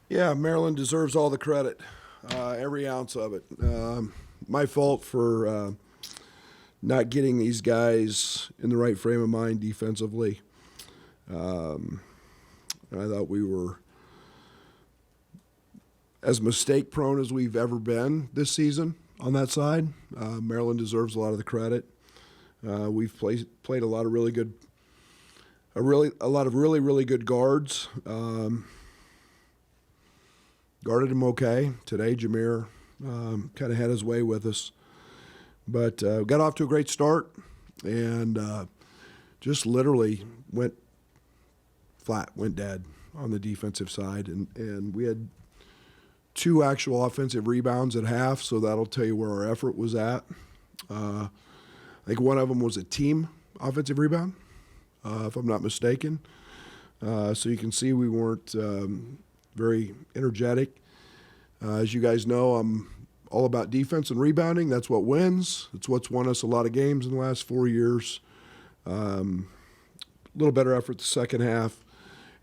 Yeah, Maryland deserves all the credit, every ounce of it. My fault for not getting these guys in the right frame of mind defensively. I thought we were as mistake prone as we've ever been this season on that side. Maryland deserves a lot of the credit. We've played a lot of really good, a lot of really good guards. Guarded him okay today. Jameer kind of had his way with us, but got off to a great start and just literally went flat, went dead on the defensive side, and we had 2 actual offensive rebounds at half, so that'll tell you where our effort was at. I think one of them was a team offensive rebound, if I'm not mistaken. So you can see we weren't very energetic. As you guys know, I'm all about defense and rebounding. That's what wins. It's what's won us a lot of games in the last 4 years. A little better effort the second half.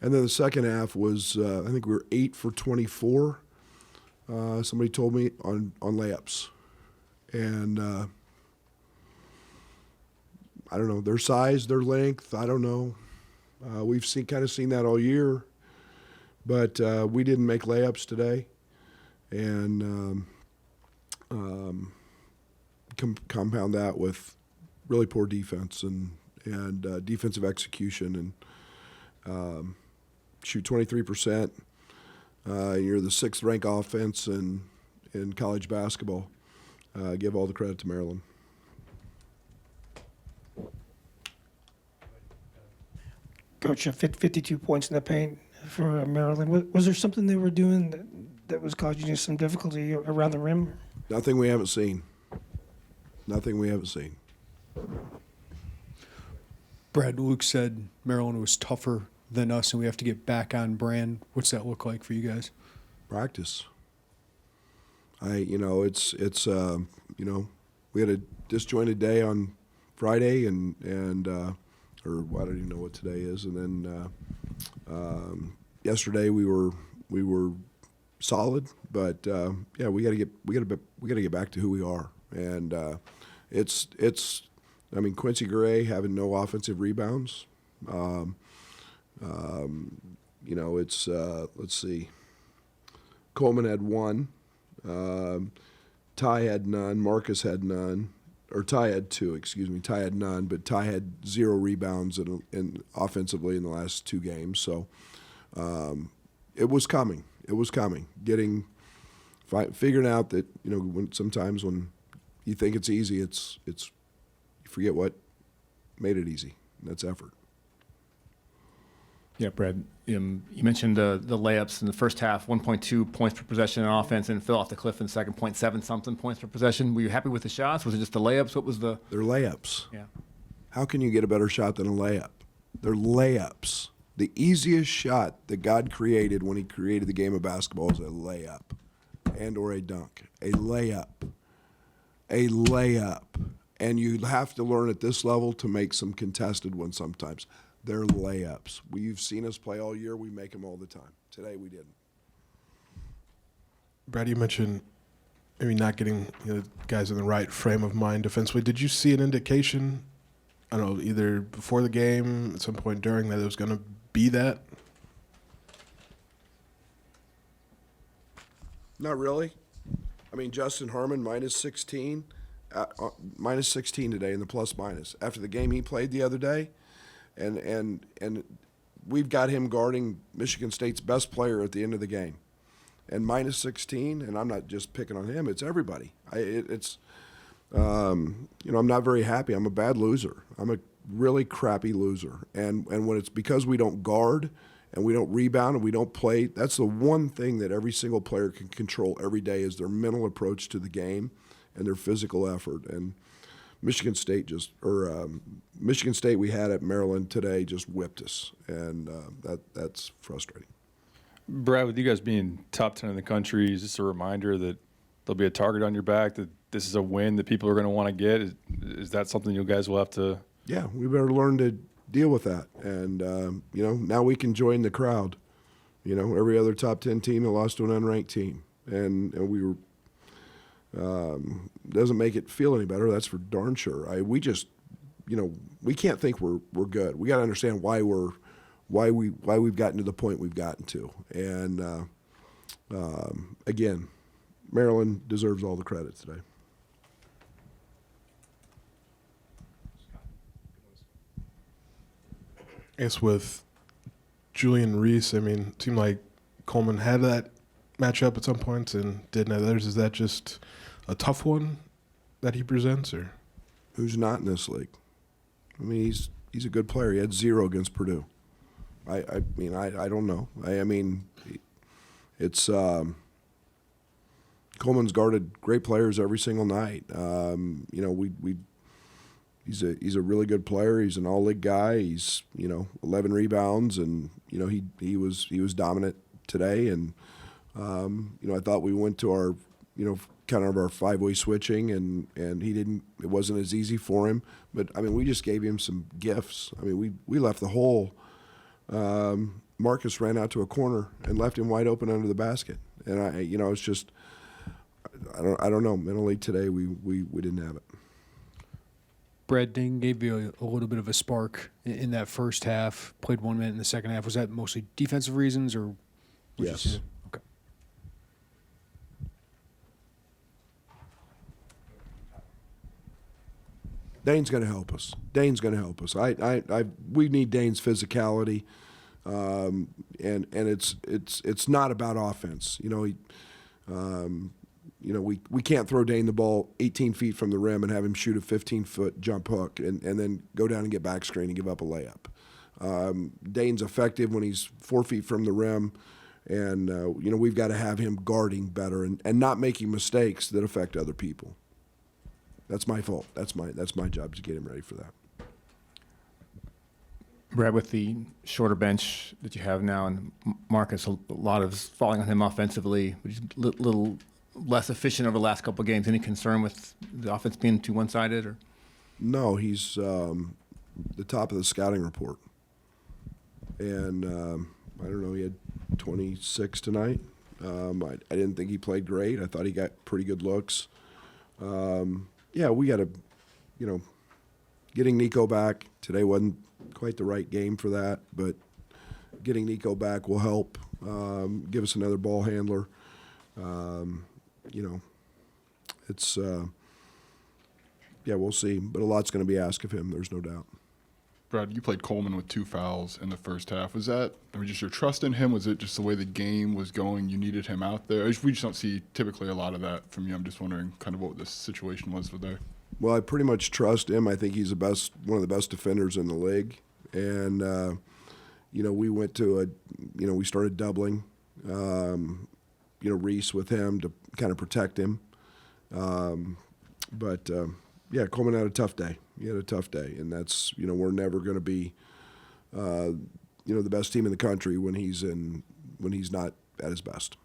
And then the second half was, I think we were 8 for 24. Somebody told me on layups. And I don't know, their size, their length, I don't know. We've kind of seen that all year. But we didn't make layups today. And compound that with really poor defense and defensive execution and shoot 23%. You're the 6th ranked offense in college basketball. Give all the credit to Maryland. Coach, 52 points in the paint for Maryland. Was there something they were doing that was causing you some difficulty around the rim? Nothing we haven't seen. Nothing we haven't seen. Brad, Luke said Maryland was tougher than us and we have to get back on brand. What's that look like for you guys? Practice. It's we had a disjointed day on Friday and or I don't even know what today is, and then yesterday we were solid, but yeah, we got to get back to who we are, and it's I mean, Quincy Gray having no offensive rebounds. It's let's see. Coleman had 1. Ty had none. Marcus had none. Or Ty had 2, excuse me. Ty had none, but Ty had 0 rebounds in offensively in the last 2 games. So it was coming. It was coming. Figuring out that, sometimes when you think it's easy, it's you forget what made it easy. And that's effort. Yeah, Brad, you mentioned the layups in the first half, 1.2 points per possession on offense, and fell off the cliff in the second, 0.7-something points per possession. Were you happy with the shots? Was it just the layups? What was the... They're layups. Yeah. How can you get a better shot than a layup? They're layups. The easiest shot that God created when he created the game of basketball is a layup and or a dunk. A layup. A layup. And you have to learn at this level to make some contested ones sometimes. They're layups. You've seen us play all year. We make them all the time. Today we didn't. Brad, you mentioned maybe not getting guys in the right frame of mind defensively. Did you see an indication, I don't know, either before the game, at some point during, that it was going to be that? Not really. I mean, Justin Harmon, minus 16 today in the plus-minus. After the game he played the other day, and we've got him guarding Michigan State's best player at the end of the game. And minus 16, and I'm not just picking on him, it's everybody. I'm not very happy. I'm a bad loser. I'm a really crappy loser. And when it's because we don't guard and we don't rebound and we don't play, that's the one thing that every single player can control every day is their mental approach to the game and their physical effort. And Michigan State we had at Maryland today just whipped us, and that's frustrating. Brad, with you guys being top 10 in the country, is this a reminder that there'll be a target on your back, that this is a win that people are going to want to get? Is that something you guys will have to? Yeah, we better learn to deal with that. And, now we can join the crowd You know, every other top 10 team that lost to an unranked team, and we were. Doesn't make it feel any better. That's for darn sure. We just, you know, we can't think we're good. We got to understand why we've gotten to the point we've gotten to. And again, Maryland deserves all the credit today. I guess with Julian Reese, I mean, it seemed like Coleman had that matchup at some points and didn't at others. Is that just a tough one that he presents, or Who's not in this league? I mean, he's a good player. He had 0 against Purdue. I mean, I don't know. I mean, it's Coleman's guarded great players every single night. You know, he's a really good player. He's an all-league guy. He's, you know, 11 rebounds, and you know he was dominant today. And you know, I thought we went to our, you know, kind of our 5-way switching, and he didn't. It wasn't as easy for him. But I mean, we just gave him some gifts. I mean, we left the hole. Marcus ran out to a corner and left him wide open under the basket. And you know, it's just, I don't know. Mentally today, we didn't have it. Brad Ding gave you a little bit of a spark in that first half, played 1 minute in the second half. Was that mostly defensive reasons, or? Yes. Okay. Dane's going to help us. We need Dane's physicality, and it's not about offense. You know, we can't throw Dane the ball 18 feet from the rim and have him shoot a 15-foot jump hook and then go down and get back screen and give up a layup. Dane's effective when he's 4 feet from the rim, and you know, we've got to have him guarding better and not making mistakes that affect other people. That's my fault. That's my job to get him ready for that. Brad, with the shorter bench that you have now, and Marcus, a lot of falling on him offensively, which is a little less efficient over the last couple of games. Any concern with the offense being too one-sided, or? No, he's the top of the scouting report, and I don't know. He had 26 tonight. I didn't think he played great. I thought he got pretty good looks. Yeah, we got to, you know, getting Nico back today wasn't quite the right game for that, but getting Nico back will help, give us another ball handler. You know, it's, yeah, we'll see, but a lot's going to be asked of him, there's no doubt. Brad, you played Coleman with 2 fouls in the first half. Was that, I mean, just your trust in him? Was it just the way the game was going, you needed him out there? We just don't see typically a lot of that from you. I'm just wondering kind of what the situation was with there. Well, I pretty much trust him. I think he's one of the best defenders in the league. And, you know, we went to we started doubling, you know, Reese with him to kind of protect him. But yeah, Coleman had a tough day. He had a tough day. And that's, you know, we're never going to be, you know, the best team in the country when he's not at his best.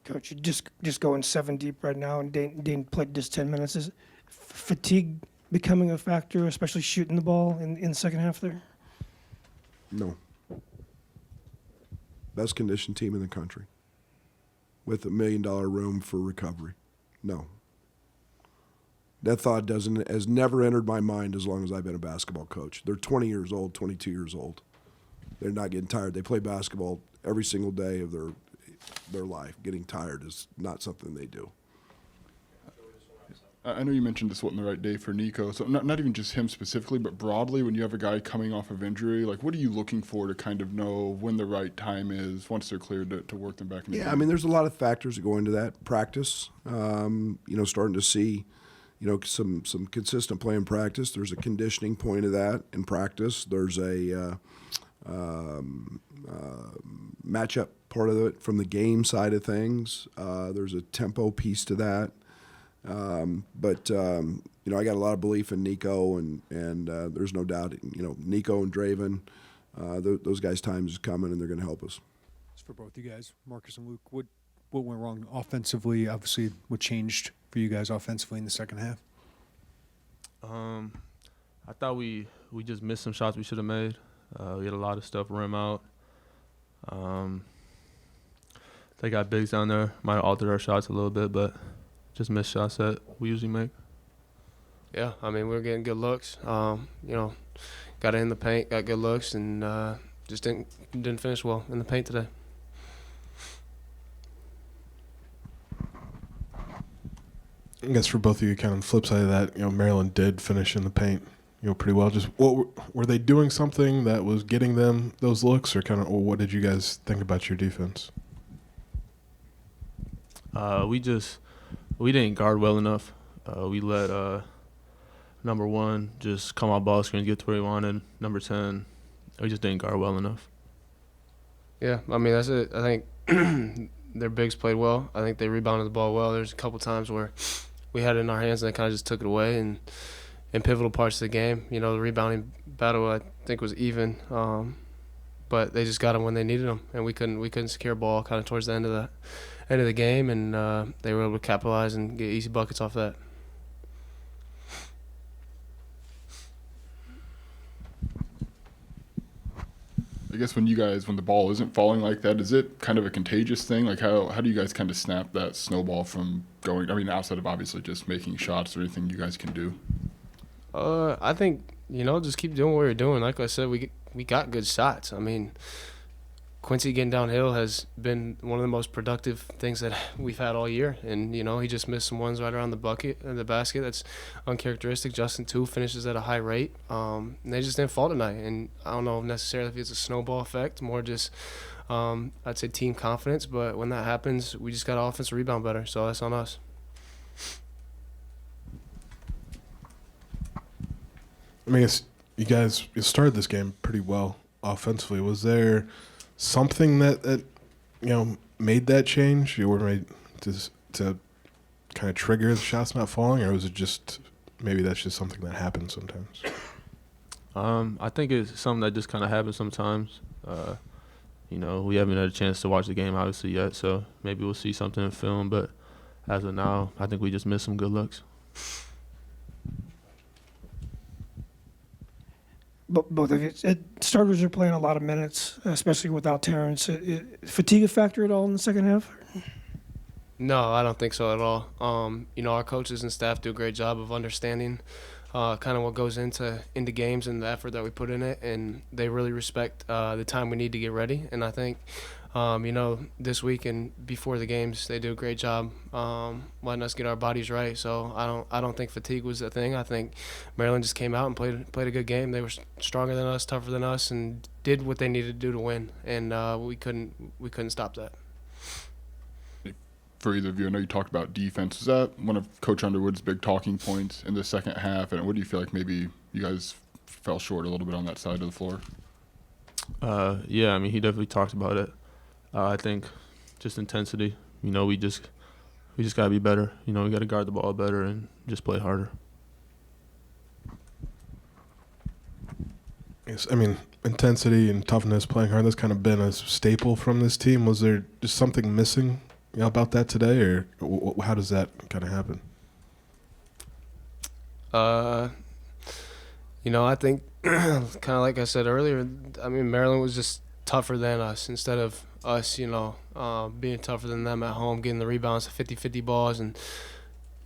Coach, you're just going 7 deep right now, and Dane played just 10 minutes. Is fatigue becoming a factor, especially shooting the ball in the second half there? No. Best conditioned team in the country with $1 million room for recovery. No. That thought has never entered my mind as long as I've been a basketball coach. They're 20 years old, 22 years old. They're not getting tired. They play basketball every single day of their life. Getting tired is not something they do. I know you mentioned this wasn't the right day for Nico, so not even just him specifically, but broadly, when you have a guy coming off of injury, like what are you looking for to kind of know when the right time is once they're cleared to work them back in the game? I mean, there's a lot of factors that go into that. Practice, you know, starting to see, you know, some consistent play in practice. There's a conditioning point of that in practice. There's a matchup part of it from the game side of things. There's a tempo piece to that. But you know, I got a lot of belief in Nico, and there's no doubt, you know, Nico and Draven, those guys' times is coming, and they're going to help us. It's for both you guys, Marcus and Luke. What went wrong offensively? Obviously, what changed for you guys offensively in the second half? I thought we just missed some shots we should have made. We had a lot of stuff rim out. They got bigs down there. Might have altered our shots a little bit, but just missed shots that we usually make. Yeah, I mean, we were getting good looks. Got in the paint, got good looks, and just didn't finish well in the paint today. I guess for both of you, kind of the flip side of that, Maryland did finish in the paint, pretty well. Just were they doing something that was getting them those looks, or or what did you guys think about your defense? We didn't guard well enough. We let number 1 just come off ball screen, get to where he wanted. Number 10, we just didn't guard well enough. Yeah, I mean, that's it. I think their bigs played well. I think they rebounded the ball well. There's a couple times where we had it in our hands and they kind of just took it away. And in pivotal parts of the game, the rebounding battle I think was even, but they just got them when they needed them, and we couldn't secure ball kind of towards the end of the game, and they were able to capitalize and get easy buckets off that. I guess when the ball isn't falling like that, is it kind of a contagious thing? Like how do you guys kind of snap that snowball from going? I mean, outside of obviously just making shots or anything you guys can do. I think just keep doing what you're doing. Like I said, we got good shots. I mean, Quincy getting downhill has been one of the most productive things that we've had all year, and he just missed some ones right around the basket. That's uncharacteristic. Justin too finishes at a high rate, and they just didn't fall tonight. And I don't know necessarily if it's a snowball effect, more just I'd say team confidence. But when that happens, we just got to offensive rebound better, so that's on us. I mean, you started this game pretty well offensively. Was there something that made that change? You were made to kind of trigger the shots not falling, or was it just maybe that's just something that happens sometimes? I think it's something that just kind of happens sometimes. We haven't had a chance to watch the game obviously yet, so maybe we'll see something in film. But as of now, I think we just missed some good looks. Both of you, starters are playing a lot of minutes, especially without Terrence. Fatigue a factor at all in the second half? No, I don't think so at all. Our coaches and staff do a great job of understanding kind of what goes into games and the effort that we put in it, and they really respect the time we need to get ready. And I think, this week and before the games, they do a great job letting us get our bodies right. So I don't think fatigue was a thing. I think Maryland just came out and played a good game. They were stronger than us, tougher than us, and did what they needed to do to win. And we couldn't stop that. For either of you, I know you talked about defense. Is that one of Coach Underwood's big talking points in the second half? And what do you feel like maybe you guys fell short a little bit on that side of the floor? Yeah, I mean, he definitely talked about it. I think just intensity. We just got to be better. We got to guard the ball better and just play harder. Yes, I mean, intensity and toughness, playing hard, that's kind of been a staple from this team. Was there just something missing about that today, or how does that kind of happen? I think kind of like I said earlier, I mean, Maryland was just tougher than us instead of us, being tougher than them at home, getting the rebounds, 50-50 balls. And,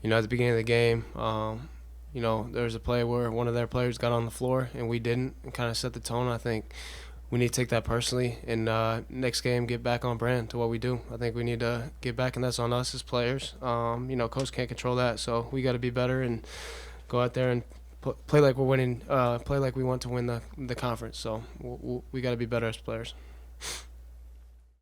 at the beginning of the game, there was a play where one of their players got on the floor and we didn't, and kind of set the tone. I think we need to take that personally and next game get back on brand to what we do. I think we need to get back, and that's on us as players. Coach can't control that, so we got to be better and go out there and play like we're winning, play like we want to win the conference. So we got to be better as players.